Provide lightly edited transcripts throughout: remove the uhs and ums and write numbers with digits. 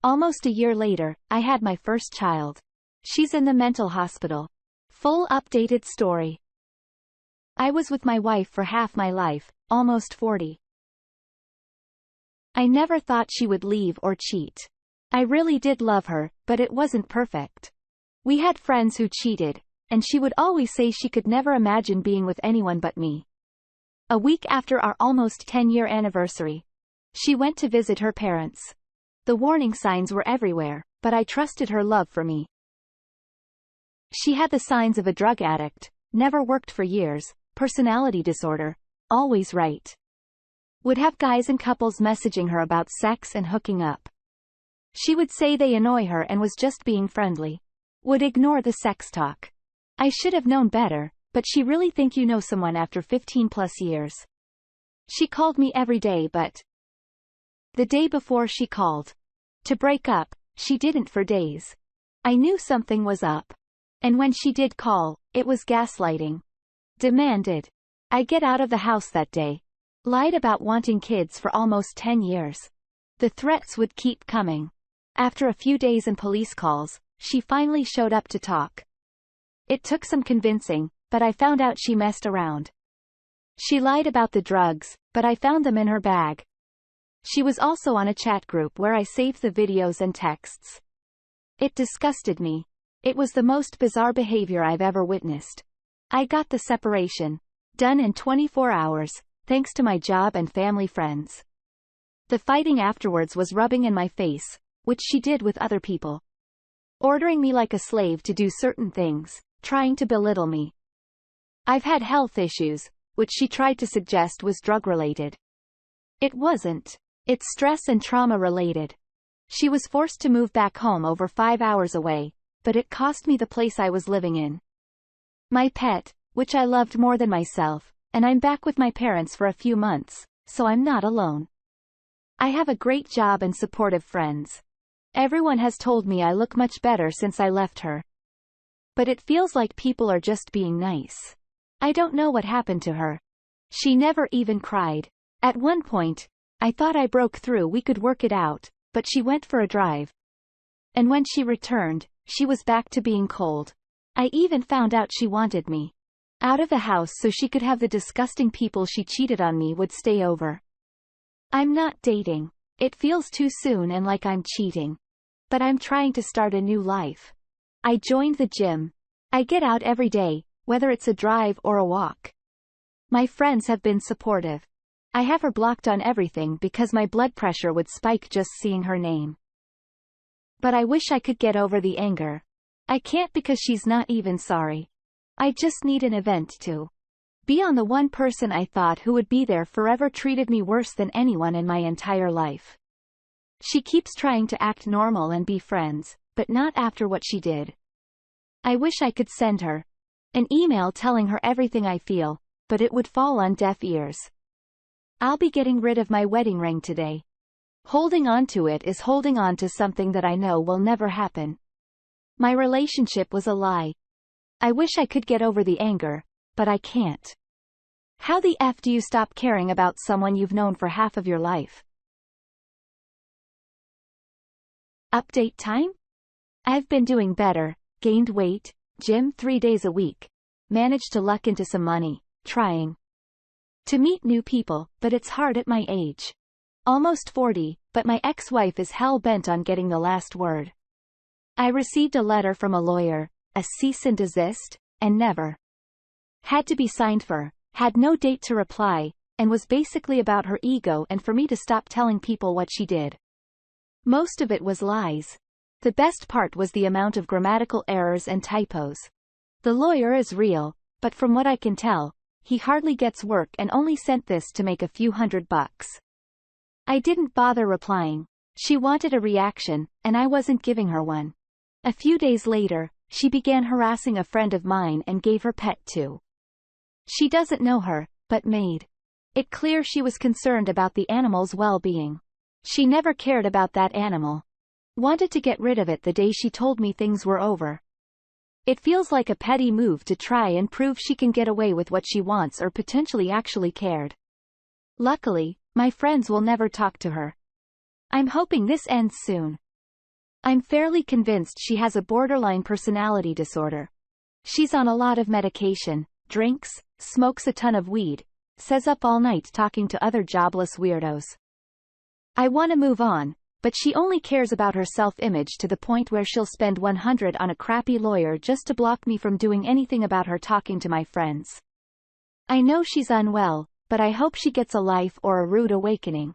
Almost a year later, I had my first child. She's in the mental hospital. Full updated story. I was with my wife for half my life, almost 40. I never thought she would leave or cheat. I really did love her, but it wasn't perfect. We had friends who cheated, and she would always say she could never imagine being with anyone but me. A week after our almost 10-year anniversary, she went to visit her parents. The warning signs were everywhere, but I trusted her love for me. She had the signs of a drug addict, never worked for years, personality disorder, always right. Would have guys and couples messaging her about sex and hooking up. She would say they annoy her and was just being friendly. Would ignore the sex talk. I should have known better, but she really think you know someone after 15 plus years. She called me every day but the day before she called to break up, she didn't for days. I knew something was up. And when she did call, it was gaslighting. Demanded I get out of the house that day. Lied about wanting kids for almost 10 years. The threats would keep coming. After a few days and police calls, she finally showed up to talk. It took some convincing, but I found out she messed around. She lied about the drugs, but I found them in her bag. She was also on a chat group where I saved the videos and texts. It disgusted me. It was the most bizarre behavior I've ever witnessed. I got the separation done in 24 hours, thanks to my job and family friends. The fighting afterwards was rubbing in my face, which she did with other people. Ordering me like a slave to do certain things, trying to belittle me. I've had health issues, which she tried to suggest was drug-related. It wasn't. It's stress and trauma-related. She was forced to move back home over 5 hours away, but it cost me the place I was living in. My pet, which I loved more than myself, and I'm back with my parents for a few months, so I'm not alone. I have a great job and supportive friends. Everyone has told me I look much better since I left her. But it feels like people are just being nice. I don't know what happened to her. She never even cried. At one point, I thought I broke through we could work it out, but she went for a drive. And when she returned, she was back to being cold. I even found out she wanted me out of the house so she could have the disgusting people she cheated on me would stay over. I'm not dating. It feels too soon and like I'm cheating. But I'm trying to start a new life. I joined the gym. I get out every day, whether it's a drive or a walk. My friends have been supportive. I have her blocked on everything because my blood pressure would spike just seeing her name. But I wish I could get over the anger. I can't because she's not even sorry. I just need an event to be on. The one person I thought who would be there forever treated me worse than anyone in my entire life. She keeps trying to act normal and be friends, but not after what she did. I wish I could send her an email telling her everything I feel, but it would fall on deaf ears. I'll be getting rid of my wedding ring today. Holding on to it is holding on to something that I know will never happen. My relationship was a lie. I wish I could get over the anger, but I can't. How the F do you stop caring about someone you've known for half of your life? Update time? I've been doing better, gained weight, gym 3 days a week, managed to luck into some money, trying to meet new people, but it's hard at my age. Almost 40, but my ex-wife is hell-bent on getting the last word. I received a letter from a lawyer, a cease and desist, and never had to be signed for, had no date to reply, and was basically about her ego and for me to stop telling people what she did. Most of it was lies. The best part was the amount of grammatical errors and typos. The lawyer is real, but from what I can tell, he hardly gets work and only sent this to make a few $100. I didn't bother replying. She wanted a reaction, and I wasn't giving her one. A few days later, she began harassing a friend of mine and gave her pet too. She doesn't know her, but made it clear she was concerned about the animal's well-being. She never cared about that animal. Wanted to get rid of it the day she told me things were over. It feels like a petty move to try and prove she can get away with what she wants or potentially actually cared. Luckily, my friends will never talk to her. I'm hoping this ends soon. I'm fairly convinced she has a borderline personality disorder. She's on a lot of medication, drinks, smokes a ton of weed, stays up all night talking to other jobless weirdos. I want to move on, but she only cares about her self-image to the point where she'll spend $100 on a crappy lawyer just to block me from doing anything about her talking to my friends. I know she's unwell, but I hope she gets a life or a rude awakening.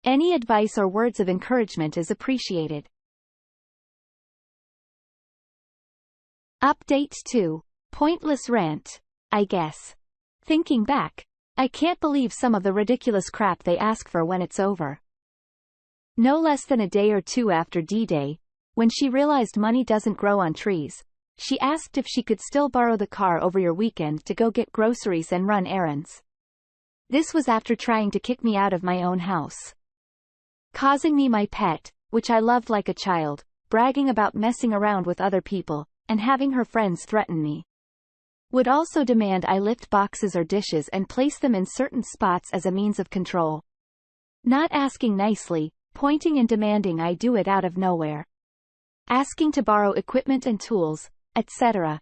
Any advice or words of encouragement is appreciated. Update 2. Pointless rant, I guess. Thinking back, I can't believe some of the ridiculous crap they ask for when it's over. No less than a day or two after D-Day, when she realized money doesn't grow on trees, she asked if she could still borrow the car over your weekend to go get groceries and run errands. This was after trying to kick me out of my own house. Causing me my pet, which I loved like a child, bragging about messing around with other people, and having her friends threaten me. Would also demand I lift boxes or dishes and place them in certain spots as a means of control. Not asking nicely, pointing and demanding I do it out of nowhere. Asking to borrow equipment and tools, etc.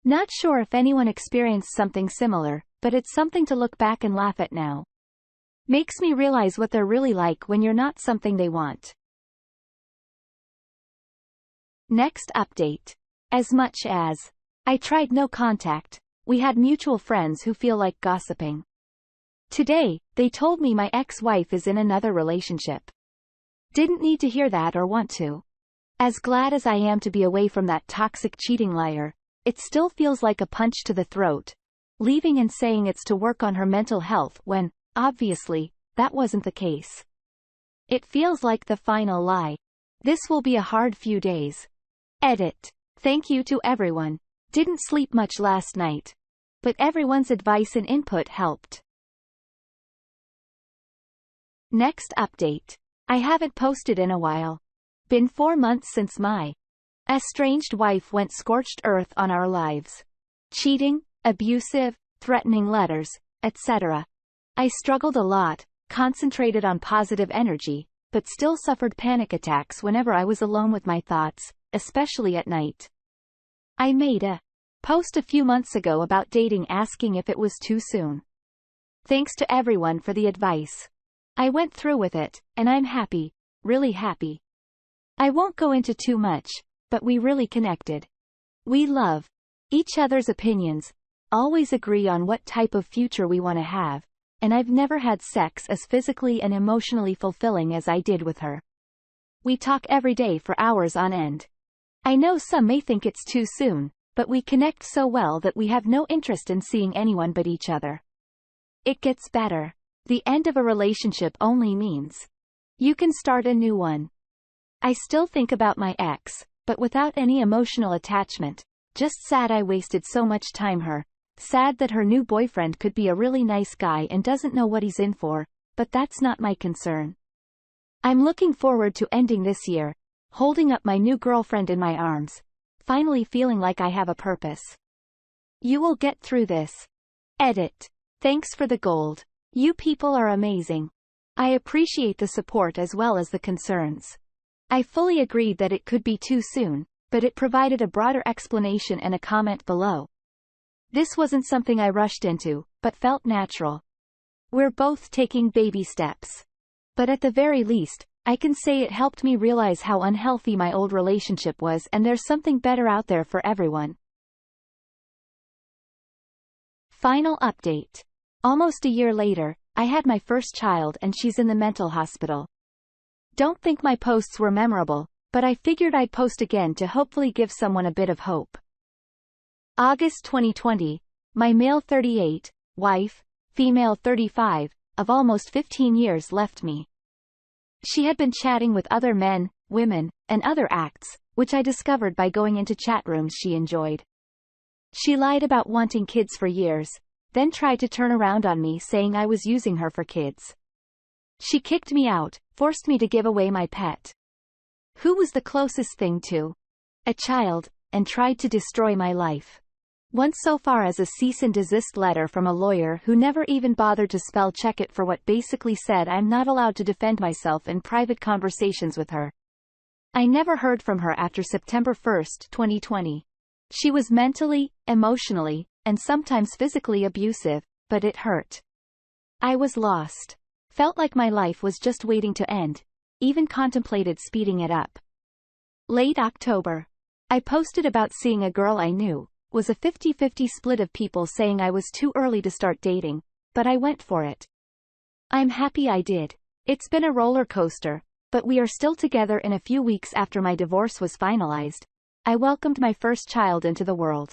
Not sure if anyone experienced something similar, but it's something to look back and laugh at now. Makes me realize what they're really like when you're not something they want. Next update. As much as I tried no contact, we had mutual friends who feel like gossiping. Today, they told me my ex-wife is in another relationship. Didn't need to hear that or want to. As glad as I am to be away from that toxic cheating liar, it still feels like a punch to the throat, leaving and saying it's to work on her mental health when, obviously, that wasn't the case. It feels like the final lie. This will be a hard few days. Edit. Thank you to everyone. Didn't sleep much last night, but everyone's advice and input helped. Next update. I haven't posted in a while. Been 4 months since my estranged wife went scorched earth on our lives. Cheating, abusive, threatening letters, etc. I struggled a lot, concentrated on positive energy, but still suffered panic attacks whenever I was alone with my thoughts, especially at night. I made a post a few months ago about dating, asking if it was too soon. Thanks to everyone for the advice. I went through with it, and I'm happy, really happy. I won't go into too much, but we really connected. We love each other's opinions, always agree on what type of future we want to have, and I've never had sex as physically and emotionally fulfilling as I did with her. We talk every day for hours on end. I know some may think it's too soon, but we connect so well that we have no interest in seeing anyone but each other. It gets better. The end of a relationship only means you can start a new one. I still think about my ex, but without any emotional attachment, just sad I wasted so much time her, sad that her new boyfriend could be a really nice guy and doesn't know what he's in for, but that's not my concern. I'm looking forward to ending this year, holding up my new girlfriend in my arms, finally feeling like I have a purpose. You will get through this. Edit. Thanks for the gold. You people are amazing. I appreciate the support as well as the concerns. I fully agreed that it could be too soon, but it provided a broader explanation and a comment below. This wasn't something I rushed into, but felt natural. We're both taking baby steps. But at the very least, I can say it helped me realize how unhealthy my old relationship was, and there's something better out there for everyone. Final update. Almost a year later, I had my first child and she's in the mental hospital. Don't think my posts were memorable, but I figured I'd post again to hopefully give someone a bit of hope. August 2020, my male 38, wife, female 35, of almost 15 years left me. She had been chatting with other men, women, and other acts, which I discovered by going into chat rooms she enjoyed. She lied about wanting kids for years, then tried to turn around on me saying I was using her for kids. She kicked me out, forced me to give away my pet, who was the closest thing to a child, and tried to destroy my life. Once so far as a cease and desist letter from a lawyer who never even bothered to spell check it for what basically said I'm not allowed to defend myself in private conversations with her. I never heard from her after September 1, 2020. She was mentally, emotionally, and sometimes physically abusive, but it hurt. I was lost. Felt like my life was just waiting to end. Even contemplated speeding it up. Late October. I posted about seeing a girl I knew. Was a 50-50 split of people saying I was too early to start dating, but I went for it. I'm happy I did. It's been a roller coaster, but we are still together. In a few weeks after my divorce was finalized, I welcomed my first child into the world.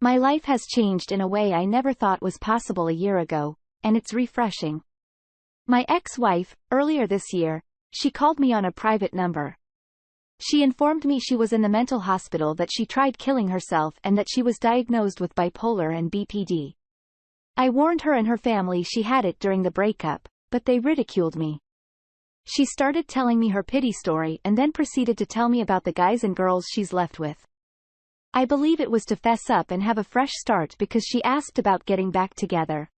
My life has changed in a way I never thought was possible a year ago, and it's refreshing. My ex-wife, earlier this year, she called me on a private number. She informed me she was in the mental hospital, that she tried killing herself, and that she was diagnosed with bipolar and BPD. I warned her and her family she had it during the breakup, but they ridiculed me. She started telling me her pity story and then proceeded to tell me about the guys and girls she's left with. I believe it was to fess up and have a fresh start because she asked about getting back together.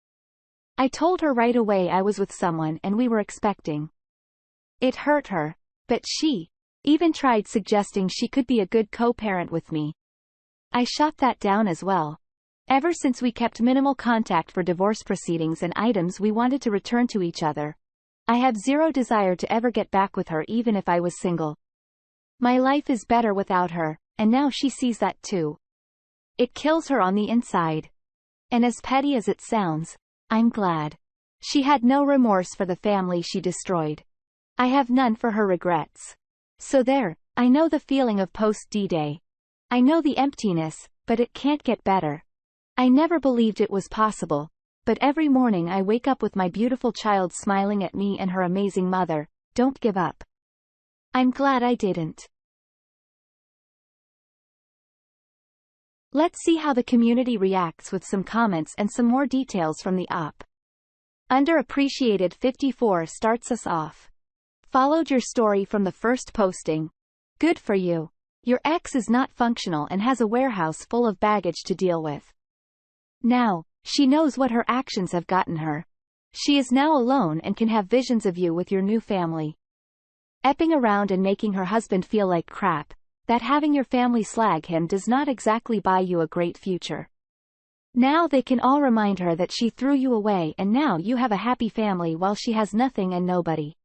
I told her right away I was with someone and we were expecting. It hurt her, but she even tried suggesting she could be a good co-parent with me. I shot that down as well. Ever since we kept minimal contact for divorce proceedings and items we wanted to return to each other. I have zero desire to ever get back with her even if I was single. My life is better without her, and now she sees that too. It kills her on the inside. And as petty as it sounds, I'm glad. She had no remorse for the family she destroyed. I have none for her regrets. So there, I know the feeling of post-D-Day. I know the emptiness, but it can't get better. I never believed it was possible, but every morning I wake up with my beautiful child smiling at me and her amazing mother. Don't give up. I'm glad I didn't. Let's see how the community reacts with some comments and some more details from the op. Underappreciated 54 starts us off. Followed your story from the first posting. Good for you. Your ex is not functional and has a warehouse full of baggage to deal with. Now, she knows what her actions have gotten her. She is now alone and can have visions of you with your new family. Epping around and making her husband feel like crap, that having your family slag him does not exactly buy you a great future. Now they can all remind her that she threw you away and now you have a happy family while she has nothing and nobody.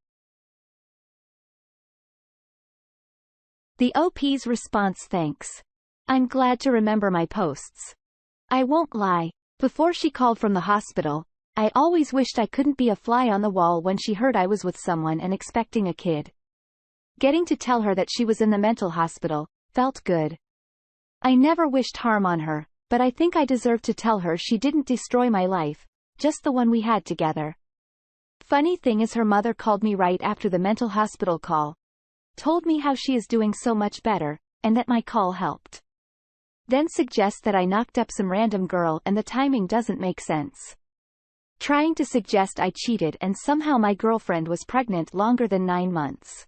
The OP's response: thanks. I'm glad to remember my posts. I won't lie. Before she called from the hospital, I always wished I couldn't be a fly on the wall when she heard I was with someone and expecting a kid. Getting to tell her that she was in the mental hospital felt good. I never wished harm on her, but I think I deserve to tell her she didn't destroy my life, just the one we had together. Funny thing is, her mother called me right after the mental hospital call. Told me how she is doing so much better, and that my call helped. Then suggests that I knocked up some random girl and the timing doesn't make sense. Trying to suggest I cheated and somehow my girlfriend was pregnant longer than 9 months.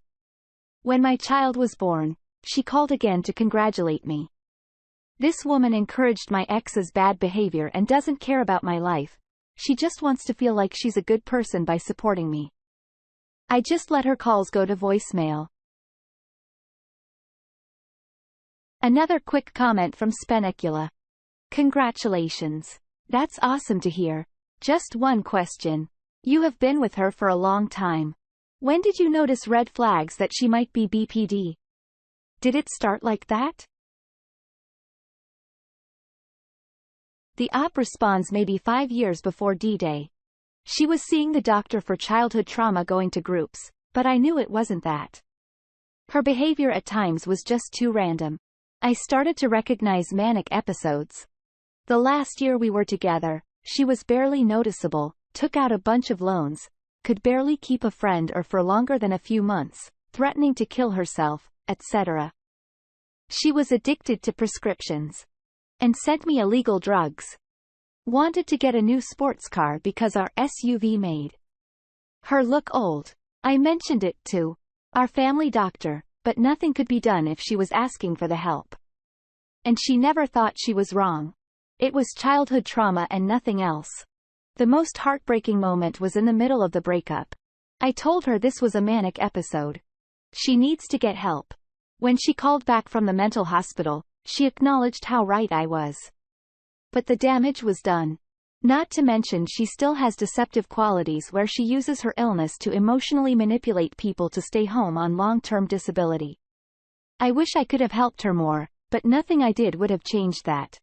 When my child was born, she called again to congratulate me. This woman encouraged my ex's bad behavior and doesn't care about my life. She just wants to feel like she's a good person by supporting me. I just let her calls go to voicemail. Another quick comment from Spenecula. Congratulations. That's awesome to hear. Just one question. You have been with her for a long time. When did you notice red flags that she might be BPD? Did it start like that? The op responds maybe 5 years before D-Day. She was seeing the doctor for childhood trauma, going to groups, but I knew it wasn't that. Her behavior at times was just too random. I started to recognize manic episodes. The last year we were together, she was barely noticeable, took out a bunch of loans, could barely keep a friend or for longer than a few months, threatening to kill herself, etc. She was addicted to prescriptions. And sent me illegal drugs. Wanted to get a new sports car because our SUV made her look old. I mentioned it to our family doctor, but nothing could be done if she was asking for the help. And she never thought she was wrong. It was childhood trauma and nothing else. The most heartbreaking moment was in the middle of the breakup. I told her this was a manic episode. She needs to get help. When she called back from the mental hospital, she acknowledged how right I was. But the damage was done. Not to mention she still has deceptive qualities where she uses her illness to emotionally manipulate people to stay home on long-term disability. I wish I could have helped her more, but nothing I did would have changed that.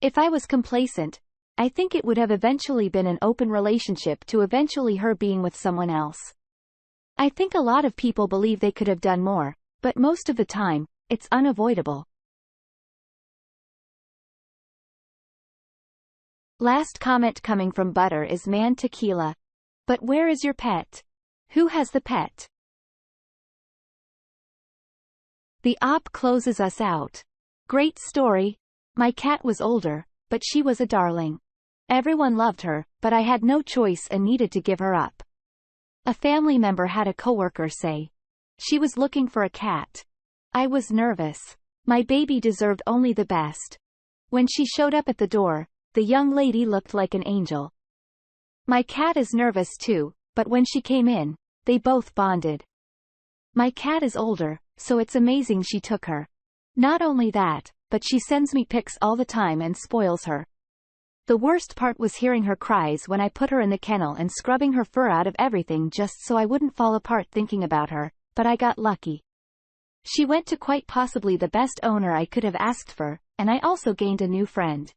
If I was complacent, I think it would have eventually been an open relationship to eventually her being with someone else. I think a lot of people believe they could have done more, but most of the time, it's unavoidable. Last comment coming from Butter is Man Tequila. But where is your pet? Who has the pet? The op closes us out. Great story. My cat was older, but she was a darling. Everyone loved her, but I had no choice and needed to give her up. A family member had a coworker say she was looking for a cat. I was nervous. My baby deserved only the best. When she showed up at the door, the young lady looked like an angel. My cat is nervous too, but when she came in, they both bonded. My cat is older, so it's amazing she took her. Not only that, but she sends me pics all the time and spoils her. The worst part was hearing her cries when I put her in the kennel and scrubbing her fur out of everything just so I wouldn't fall apart thinking about her, but I got lucky. She went to quite possibly the best owner I could have asked for, and I also gained a new friend.